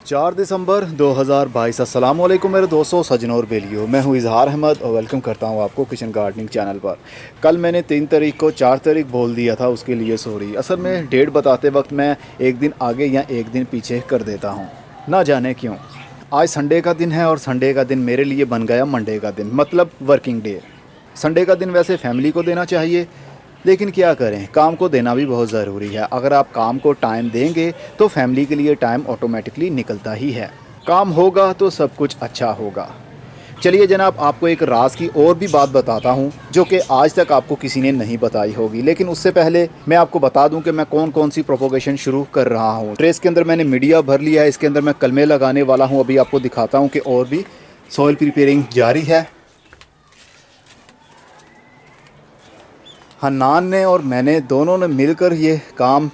4 दिसंबर 2022। अस्सलाम वालेकुम मेरे दोस्तों, सजनों और बेलियों। मैं हूं इजहार अहमद और वेलकम करता हूं आपको किचन गार्डनिंग चैनल पर। कल मैंने 3 तारीख को 4 तारीख बोल दिया था, उसके लिए सॉरी। असल में डेट बताते वक्त मैं एक दिन आगे या एक दिन पीछे कर देता हूं, ना जाने क्यों। आज संडे का दिन है और संडे का दिन मेरे लिए बन गया मंडे का दिन, मतलब वर्किंग डे। संडे का दिन वैसे फैमिली को देना चाहिए, लेकिन क्या करें, काम को देना भी बहुत ज़रूरी है। अगर आप काम को टाइम देंगे तो फैमिली के लिए टाइम ऑटोमेटिकली निकलता ही है। काम होगा तो सब कुछ अच्छा होगा। चलिए जनाब, आपको एक राज की और भी बात बताता हूँ जो कि आज तक आपको किसी ने नहीं बताई होगी। लेकिन उससे पहले मैं आपको बता दूं कि मैं कौन कौन सी प्रोपोगेशन शुरू कर रहा हूँ। ट्रेस के अंदर मैंने मीडिया भर लिया है, इसके अंदर मैं कलमे लगाने वाला हूँ। अभी आपको दिखाता हूँ कि और भी सॉइल प्रिपेयरिंग जारी है। हन्नान ने और मैंने दोनों ने मिलकर ये काम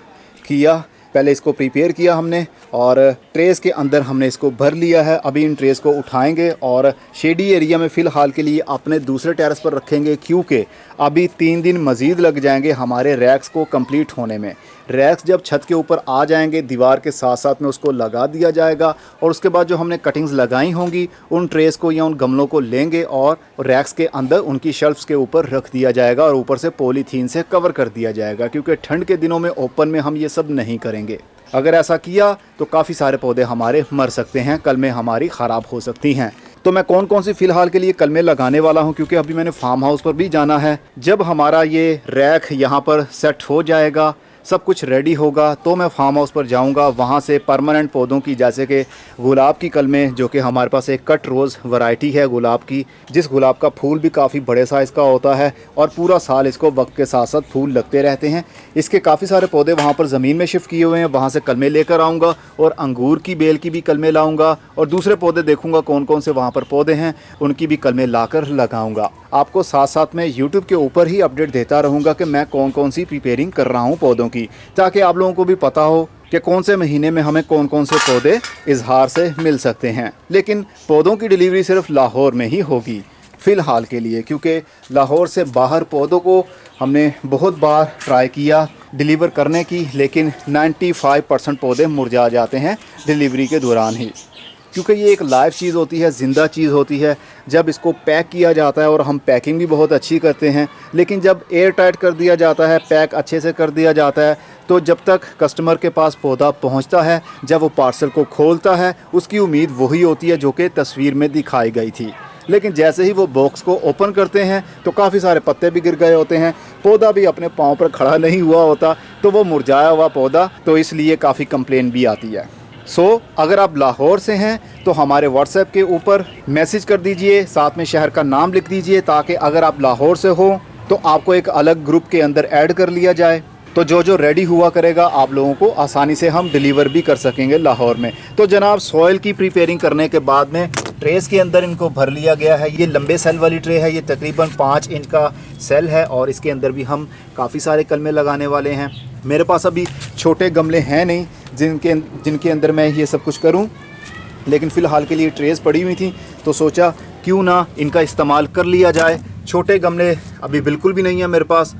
किया। पहले इसको प्रिपेयर किया हमने और ट्रेस के अंदर हमने इसको भर लिया है। अभी इन ट्रेस को उठाएंगे और शेडी एरिया में फ़िलहाल के लिए अपने दूसरे टेरेस पर रखेंगे, क्योंकि अभी 3 दिन मज़ीद लग जाएंगे हमारे रैक्स को कंप्लीट होने में। रैक्स जब छत के ऊपर आ जाएंगे, दीवार के साथ साथ में उसको लगा दिया जाएगा और उसके बाद जो हमने कटिंग्स लगाई होंगी उन ट्रेस को या उन गमलों को लेंगे और रैक्स के अंदर उनकी शेल्फ्स के ऊपर रख दिया जाएगा और ऊपर से पॉलीथीन से कवर कर दिया जाएगा, क्योंकि ठंड के दिनों में ओपन में हम ये सब नहीं करेंगे। अगर ऐसा किया तो काफ़ी सारे पौधे हमारे मर सकते हैं, कलमें हमारी ख़राब हो सकती हैं। तो मैं कौन कौन सी फ़िलहाल के लिए कलमें लगाने वाला हूं, क्योंकि अभी मैंने फार्म हाउस पर भी जाना है। जब हमारा ये रैक यहाँ पर सेट हो जाएगा, सब कुछ रेडी होगा, तो मैं फार्म हाउस पर जाऊंगा। वहाँ से परमानेंट पौधों की, जैसे कि गुलाब की कलमें, जो कि हमारे पास एक कट रोज़ वैरायटी है गुलाब की, जिस गुलाब का फूल भी काफ़ी बड़े साइज़ का होता है और पूरा साल इसको वक्त के साथ साथ फूल लगते रहते हैं। इसके काफ़ी सारे पौधे वहाँ पर ज़मीन में शिफ्ट किए हुए हैं, वहाँ से कलमें लेकर आऊँगा और अंगूर की बेल की भी कलमें लाऊँगा और दूसरे पौधे देखूँगा कौन कौन से वहाँ पर पौधे हैं, उनकी भी कलमें लाकर लगाऊँगा। आपको साथ साथ में यूट्यूब के ऊपर ही अपडेट देता रहूँगा कि मैं कौन कौन सी प्रिपेयरिंग कर रहा हूँ पौधों की, ताकि आप लोगों को भी पता हो कि कौन से महीने में हमें कौन कौन से पौधे इजहार से मिल सकते हैं। लेकिन पौधों की डिलीवरी सिर्फ लाहौर में ही होगी फ़िलहाल के लिए, क्योंकि लाहौर से बाहर पौधों को हमने बहुत बार ट्राई किया डिलीवर करने की, लेकिन 95% पौधे मुरझा जाते हैं डिलीवरी के दौरान ही, क्योंकि ये एक लाइव चीज़ होती है, ज़िंदा चीज़ होती है। जब इसको पैक किया जाता है, और हम पैकिंग भी बहुत अच्छी करते हैं, लेकिन जब एयर टाइट कर दिया जाता है, पैक अच्छे से कर दिया जाता है, तो जब तक कस्टमर के पास पौधा पहुंचता है, जब वो पार्सल को खोलता है, उसकी उम्मीद वही होती है जो कि तस्वीर में दिखाई गई थी। लेकिन जैसे ही वो बॉक्स को ओपन करते हैं तो काफ़ी सारे पत्ते भी गिर गए होते हैं, पौधा भी अपने पाँव पर खड़ा नहीं हुआ होता, तो वो मुरझाया हुआ पौधा, तो इसलिए काफ़ी कंप्लेन भी आती है। अगर आप लाहौर से हैं तो हमारे व्हाट्सएप के ऊपर मैसेज कर दीजिए, साथ में शहर का नाम लिख दीजिए, ताकि अगर आप लाहौर से हो तो आपको एक अलग ग्रुप के अंदर ऐड कर लिया जाए। तो जो रेडी हुआ करेगा, आप लोगों को आसानी से हम डिलीवर भी कर सकेंगे लाहौर में। तो जनाब, सॉइल की प्रिपेयरिंग करने के बाद में ट्रेस के अंदर इनको भर लिया गया है। ये लंबे सेल वाली ट्रे है, ये तकरीबन 5 इंच का सेल है और इसके अंदर भी हम काफ़ी सारे कलमे लगाने वाले हैं। मेरे पास अभी छोटे गमले हैं नहीं जिनके अंदर मैं ये सब कुछ करूं, लेकिन फ़िलहाल के लिए ट्रेस पड़ी हुई थी, तो सोचा क्यों ना इनका इस्तेमाल कर लिया जाए। छोटे गमले अभी बिल्कुल भी नहीं है मेरे पास,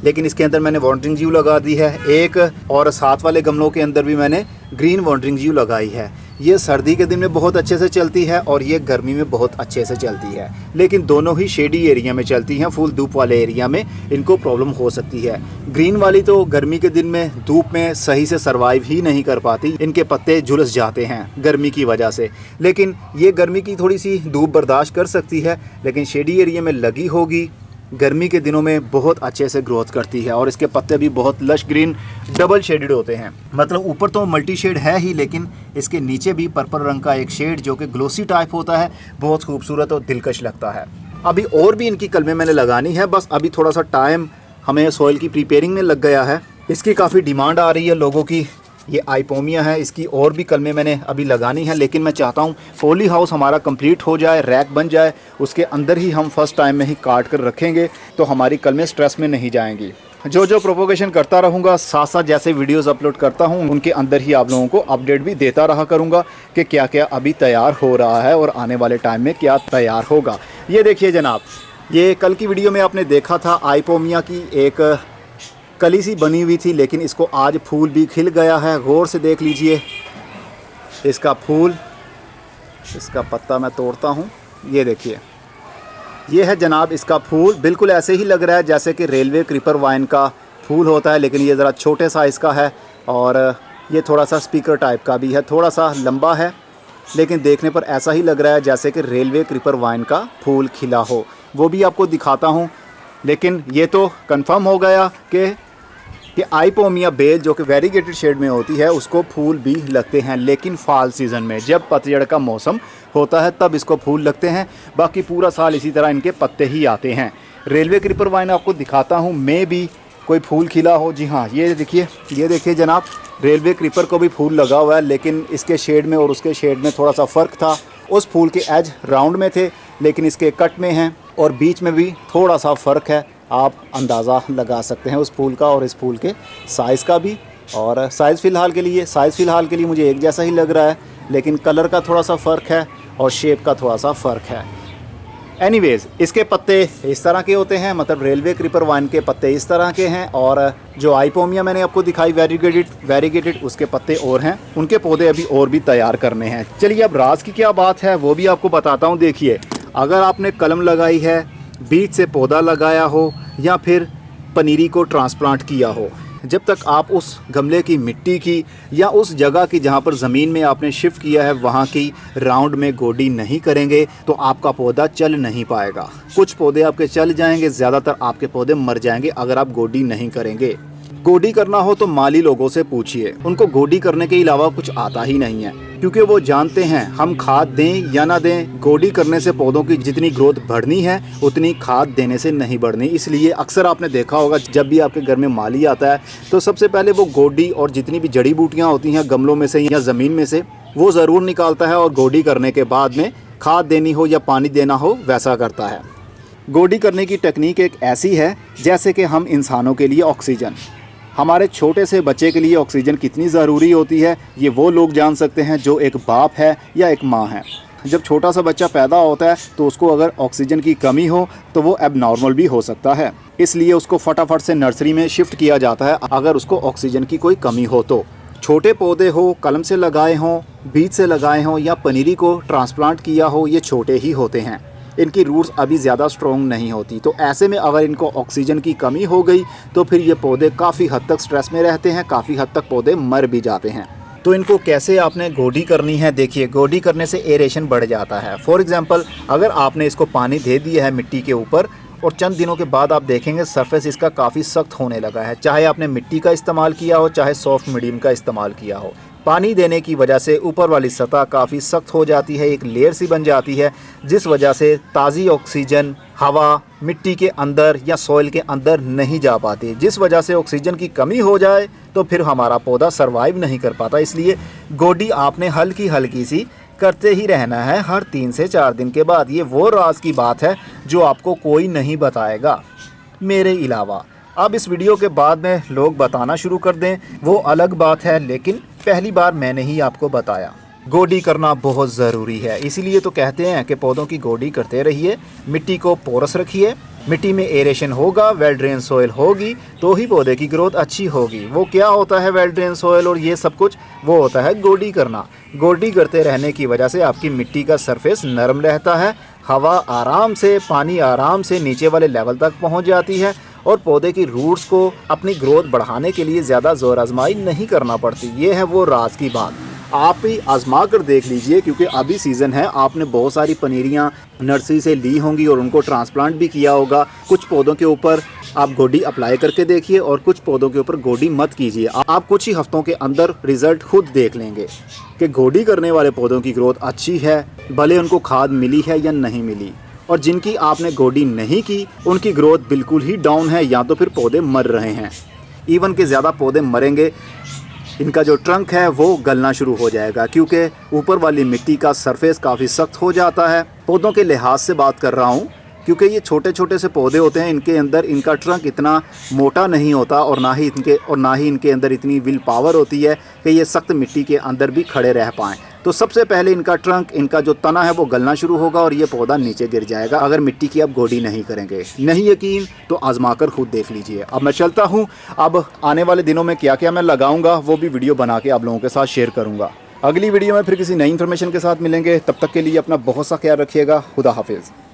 लेकिन इसके अंदर मैंने वाटरिंग जीव लगा दी है एक, और साथ वाले गमलों के अंदर भी मैंने ग्रीन वाटरिंग जीव लगाई है। ये सर्दी के दिन में बहुत अच्छे से चलती है और ये गर्मी में बहुत अच्छे से चलती है, लेकिन दोनों ही शेडी एरिया में चलती हैं। फुल धूप वाले एरिया में इनको प्रॉब्लम हो सकती है। ग्रीन वाली तो गर्मी के दिन में धूप में सही से सर्वाइव ही नहीं कर पाती, इनके पत्ते झुलस जाते हैं गर्मी की वजह से। लेकिन ये गर्मी की थोड़ी सी धूप बर्दाश्त कर सकती है, लेकिन शेडी एरिया में लगी होगी, गर्मी के दिनों में बहुत अच्छे से ग्रोथ करती है और इसके पत्ते भी बहुत लश ग्रीन डबल शेडेड होते हैं। मतलब ऊपर तो मल्टी शेड है ही, लेकिन इसके नीचे भी पर्पल रंग का एक शेड जो कि ग्लोसी टाइप होता है, बहुत खूबसूरत और दिलकश लगता है। अभी और भी इनकी कलमें मैंने लगानी है, बस अभी थोड़ा सा टाइम हमें सॉइल की प्रिपेयरिंग में लग गया है। इसकी काफ़ी डिमांड आ रही है लोगों की। ये आइपोमिया है, इसकी और भी कलमें मैंने अभी लगानी है, लेकिन मैं चाहता हूँ पॉली हाउस हमारा कंप्लीट हो जाए, रैक बन जाए, उसके अंदर ही हम फर्स्ट टाइम में ही काट कर रखेंगे, तो हमारी कलमें स्ट्रेस में नहीं जाएंगी। जो प्रोपोगेशन करता रहूँगा, साथ साथ जैसे वीडियोस अपलोड करता हूँ, उनके अंदर ही आप लोगों को अपडेट भी देता रहा करूँगा कि क्या क्या अभी तैयार हो रहा है और आने वाले टाइम में क्या तैयार होगा। ये देखिए जनाब, ये कल की वीडियो में आपने देखा था आइपोमिया की एक कली सी बनी हुई थी, लेकिन इसको आज फूल भी खिल गया है। गौर से देख लीजिए, इसका फूल, इसका पत्ता मैं तोड़ता हूँ, ये देखिए, ये है जनाब इसका फूल। बिल्कुल ऐसे ही लग रहा है जैसे कि रेलवे क्रीपर वाइन का फूल होता है, लेकिन ये ज़रा छोटे साइज़ का है और ये थोड़ा सा स्पीकर टाइप का भी है, थोड़ा सा लंबा है, लेकिन देखने पर ऐसा ही लग रहा है जैसे कि रेलवे क्रीपर वाइन का फूल खिला हो। वो भी आपको दिखाता हूँ, लेकिन ये तो कंफर्म हो गया कि आइपोमिया बेल जो कि वेरीगेटेड शेड में होती है उसको फूल भी लगते हैं, लेकिन फॉल सीज़न में जब पतझड़ का मौसम होता है तब इसको फूल लगते हैं। बाकी पूरा साल इसी तरह इनके पत्ते ही आते हैं। रेलवे क्रीपर वाइन आपको दिखाता हूँ, मैं भी कोई फूल खिला हो। जी हाँ, ये देखिए जनाब, रेलवे क्रीपर को भी फूल लगा हुआ है, लेकिन इसके शेड में और उसके शेड में थोड़ा सा फ़र्क था। उस फूल के एज राउंड में थे, लेकिन इसके कट में हैं और बीच में भी थोड़ा सा फ़र्क है। आप अंदाज़ा लगा सकते हैं उस फूल का और इस फूल के साइज़ का भी। और साइज़ फ़िलहाल के लिए मुझे एक जैसा ही लग रहा है, लेकिन कलर का थोड़ा सा फ़र्क है और शेप का थोड़ा सा फ़र्क है। एनीवेज़, इसके पत्ते इस तरह के होते हैं, मतलब रेलवे क्रीपर वाइन के पत्ते इस तरह के हैं, और जो आइपोमिया मैंने आपको दिखाई वेरीगेटेड उसके पत्ते और हैं, उनके पौधे अभी और भी तैयार करने हैं। चलिए अब राज की क्या बात है वो भी आपको बताता हूँ। देखिए, अगर आपने कलम लगाई है, बीज से पौधा लगाया हो या फिर पनीरी को ट्रांसप्लांट किया हो, जब तक आप उस गमले की मिट्टी की या उस जगह की जहाँ पर ज़मीन में आपने शिफ्ट किया है वहाँ की राउंड में गोडी नहीं करेंगे तो आपका पौधा चल नहीं पाएगा। कुछ पौधे आपके चल जाएंगे, ज़्यादातर आपके पौधे मर जाएंगे अगर आप गोडी नहीं करेंगे। गोडी करना हो तो माली लोगों से पूछिए, उनको गोडी करने के अलावा कुछ आता ही नहीं है, क्योंकि वो जानते हैं हम खाद दें या ना दें, गोडी करने से पौधों की जितनी ग्रोथ बढ़नी है उतनी खाद देने से नहीं बढ़नी। इसलिए अक्सर आपने देखा होगा जब भी आपके घर में माली आता है तो सबसे पहले वो गोडी और जितनी भी जड़ी बूटियाँ होती हैं गमलों में से या ज़मीन में से वो ज़रूर निकालता है, और गोडी करने के बाद में खाद देनी हो या पानी देना हो वैसा करता है। गोडी करने की टेक्निक एक ऐसी है जैसे कि हम इंसानों के लिए ऑक्सीजन, हमारे छोटे से बच्चे के लिए ऑक्सीजन कितनी ज़रूरी होती है ये वो लोग जान सकते हैं जो एक बाप है या एक माँ है। जब छोटा सा बच्चा पैदा होता है तो उसको अगर ऑक्सीजन की कमी हो तो वो एबनॉर्मल भी हो सकता है, इसलिए उसको फटाफट से नर्सरी में शिफ्ट किया जाता है अगर उसको ऑक्सीजन की कोई कमी हो तो। छोटे पौधे हो, कलम से लगाए हों, बीज से लगाए हों या पनीरी को ट्रांसप्लांट किया हो, ये छोटे ही होते हैं, इनकी रूट्स अभी ज़्यादा स्ट्रॉन्ग नहीं होती। तो ऐसे में अगर इनको ऑक्सीजन की कमी हो गई तो फिर ये पौधे काफ़ी हद तक स्ट्रेस में रहते हैं, काफ़ी हद तक पौधे मर भी जाते हैं। तो इनको कैसे आपने गोडी करनी है, देखिए गोडी करने से एरेशन बढ़ जाता है। फॉर एग्जांपल, अगर आपने इसको पानी दे दिया है मिट्टी के ऊपर और चंद दिनों के बाद आप देखेंगे सरफेस इसका काफ़ी सख्त होने लगा है, चाहे आपने मिट्टी का इस्तेमाल किया हो चाहे सॉफ्ट मीडियम का इस्तेमाल किया हो। पानी देने की वजह से ऊपर वाली सतह काफ़ी सख्त हो जाती है, एक लेयर सी बन जाती है, जिस वजह से ताज़ी ऑक्सीजन हवा मिट्टी के अंदर या सॉइल के अंदर नहीं जा पाती, जिस वजह से ऑक्सीजन की कमी हो जाए तो फिर हमारा पौधा सरवाइव नहीं कर पाता। इसलिए गोडी आपने हल्की सी करते ही रहना है हर 3 से 4 दिन के बाद। ये वो राज की बात है जो आपको कोई नहीं बताएगा मेरे अलावा। अब इस वीडियो के बाद में लोग बताना शुरू कर दें वो अलग बात है, लेकिन पहली बार मैंने ही आपको बताया। गोडी करना बहुत ज़रूरी है, इसीलिए तो कहते हैं कि पौधों की गोडी करते रहिए, मिट्टी को पोरस रखिए, मिट्टी में एरेशन होगा, वेल ड्रेन सोइल होगी तो ही पौधे की ग्रोथ अच्छी होगी। वो क्या होता है वेल ड्रेन सोइल और ये सब कुछ, वो होता है गोडी करना। गोडी करते रहने की वजह से आपकी मिट्टी का सरफेस नरम रहता है, हवा आराम से, पानी आराम से नीचे वाले लेवल तक पहुंच जाती है और पौधे की रूट्स को अपनी ग्रोथ बढ़ाने के लिए ज़्यादा ज़ोर आजमाई नहीं करना पड़ती। ये है वो राज की बात। आप ही आजमा कर देख लीजिए, क्योंकि अभी सीज़न है, आपने बहुत सारी पनीरियाँ नर्सरी से ली होंगी और उनको ट्रांसप्लांट भी किया होगा। कुछ पौधों के ऊपर आप गोडी अप्लाई करके देखिए और कुछ पौधों के ऊपर गोडी मत कीजिए। आप कुछ ही हफ्तों के अंदर रिज़ल्ट खुद देख लेंगे कि गोडी करने वाले पौधों की ग्रोथ अच्छी है, भले उनको खाद मिली है या नहीं मिली। और जिनकी आपने गोडी नहीं की उनकी ग्रोथ बिल्कुल ही डाउन है, या तो फिर पौधे मर रहे हैं। इवन के ज़्यादा पौधे मरेंगे, इनका जो ट्रंक है वो गलना शुरू हो जाएगा, क्योंकि ऊपर वाली मिट्टी का सरफेस काफ़ी सख्त हो जाता है। पौधों के लिहाज से बात कर रहा हूँ, क्योंकि ये छोटे छोटे से पौधे होते हैं, इनके अंदर इनका ट्रंक इतना मोटा नहीं होता और ना ही इनके अंदर इतनी विल पावर होती है कि ये सख्त मिट्टी के अंदर भी खड़े रह पाएँ। तो सबसे पहले इनका ट्रंक, इनका जो तना है वो गलना शुरू होगा और ये पौधा नीचे गिर जाएगा अगर मिट्टी की आप गोडी नहीं करेंगे। नहीं यकीन तो आजमा कर खुद देख लीजिए। अब मैं चलता हूँ, अब आने वाले दिनों में क्या क्या मैं लगाऊंगा वो भी वीडियो बना के आप लोगों के साथ शेयर करूंगा। अगली वीडियो में फिर किसी नई इन्फॉर्मेशन के साथ मिलेंगे, तब तक के लिए अपना बहुत सा ख्याल रखिएगा। खुदा हाफिज़।